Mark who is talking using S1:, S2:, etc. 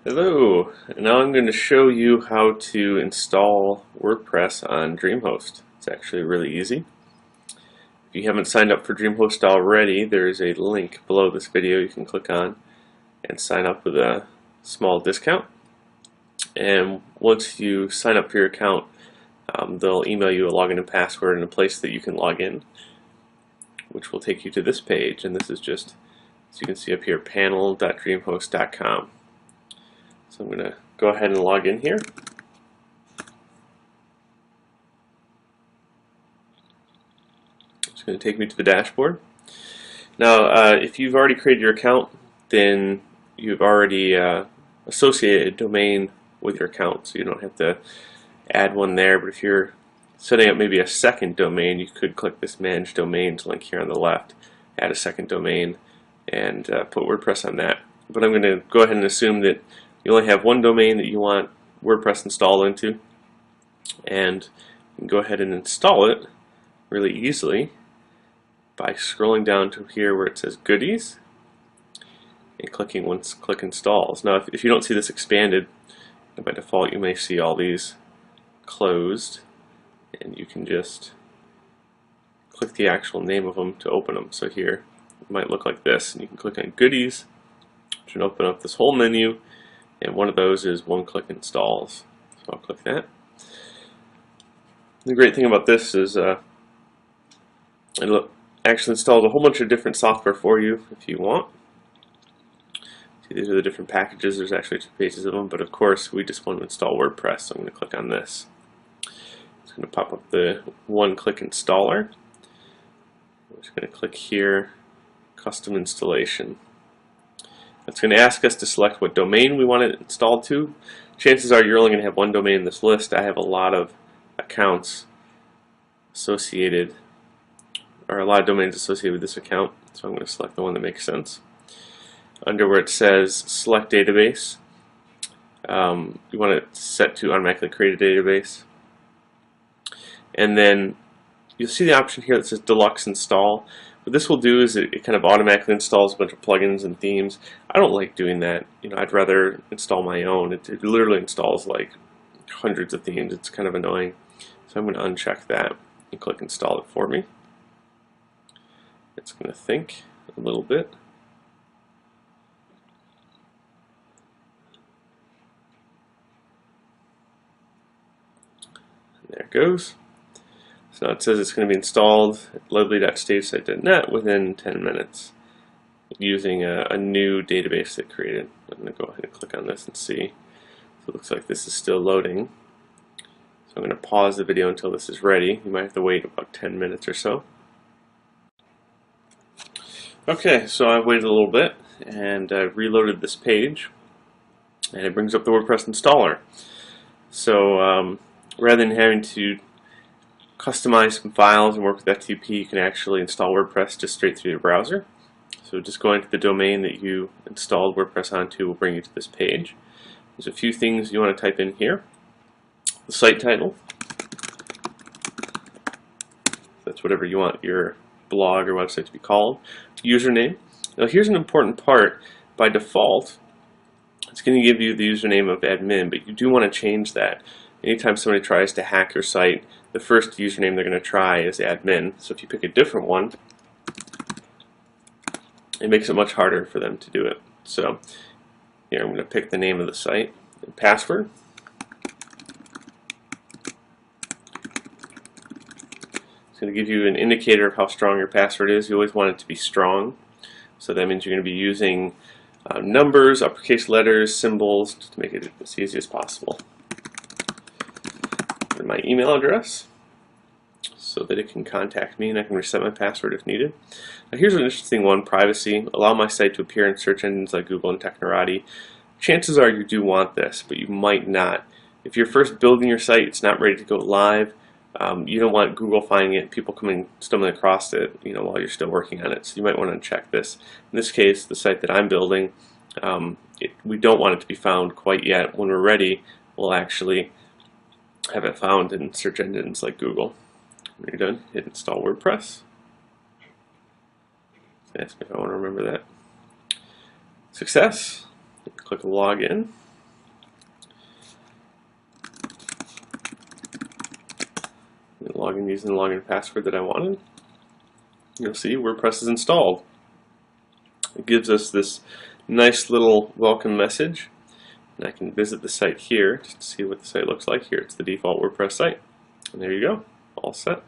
S1: Hello, and now I'm going to show you how to install WordPress on Dreamhost. It's actually really easy. If you haven't signed up for Dreamhost already, there's a link below this video you can click on and sign up with a small discount. And once you sign up for your account, they'll email you a login and password and a place that you can log in, which will take you to this page. And this is just, as you can see up here, panel.dreamhost.com. So I'm going to go ahead and log in here. It's going to take me to the dashboard. Now, if you've already created your account, then you've already associated a domain with your account, so you don't have to add one there. But if you're setting up maybe a second domain, you could click this Manage Domains link here on the left, add a second domain, and put WordPress on that. But I'm going to go ahead and assume that you only have one domain that you want WordPress installed into, and you can go ahead and install it really easily by scrolling down to here where it says Goodies and clicking once click installs. Now if you don't see this expanded, by default you may see all these closed, and you can just click the actual name of them to open them. So here it might look like this, and you can click on Goodies, which will open up this whole menu. And one of those is one-click installs. So I'll click that. The great thing about this is it'll actually install a whole bunch of different software for you if you want. See, these are the different packages. There's actually 2 pages of them, but of course we just want to install WordPress, so I'm going to click on this. It's going to pop up the one-click installer. I'm just going to click here, custom installation. It's going to ask us to select what domain we want it installed to. Chances are you're only going to have one domain in this list. I have a lot of accounts associated, or a lot of domains associated with this account, so I'm going to select the one that makes sense. Under where it says select database, you want it set to automatically create a database. And then you'll see the option here that says deluxe install. What this will do is it kind of automatically installs a bunch of plugins and themes. I don't like doing that. I'd rather install my own. It literally installs like hundreds of themes. It's kind of annoying. So I'm going to uncheck that and click install it for me. It's going to think a little bit. And there it goes. So now it says it's going to be installed at lovely.stagesite.net within 10 minutes using a new database that created. I'm going to go ahead and click on this and see. So it looks like this is still loading. So I'm going to pause the video until this is ready. You might have to wait about 10 minutes or so. Okay, so I've waited a little bit and I've reloaded this page, and it brings up the WordPress installer. So rather than having to customize some files and work with FTP, you can actually install WordPress just straight through your browser. So just going to the domain that you installed WordPress onto will bring you to this page. There's a few things you want to type in here. The site title. That's whatever you want your blog or website to be called. Username. Now here's an important part. By default, it's going to give you the username of admin, but you do want to change that. Anytime somebody tries to hack your site, the first username they're going to try is admin. So if you pick a different one, it makes it much harder for them to do it. So here I'm going to pick the name of the site and password. It's going to give you an indicator of how strong your password is. You always want it to be strong. So that means you're going to be using numbers, uppercase letters, symbols, to make it as easy as possible. And my email address so that it can contact me and I can reset my password if needed. Now here's an interesting one, privacy. Allow my site to appear in search engines like Google and Technorati. Chances are you do want this, but you might not. If you're first building your site, it's not ready to go live, you don't want Google finding it, people stumbling across it while you're still working on it. So you might want to uncheck this. In this case, the site that I'm building, we don't want it to be found quite yet. When we're ready, we'll actually have it found in search engines like Google. When you're done, hit install WordPress. Ask me if I want to remember that. Success. Click login. log in using the login password that I wanted. You'll see WordPress is installed. It gives us this nice little welcome message, and I can visit the site here to see what the site looks like. Here it's the default WordPress site, and there you go, all set.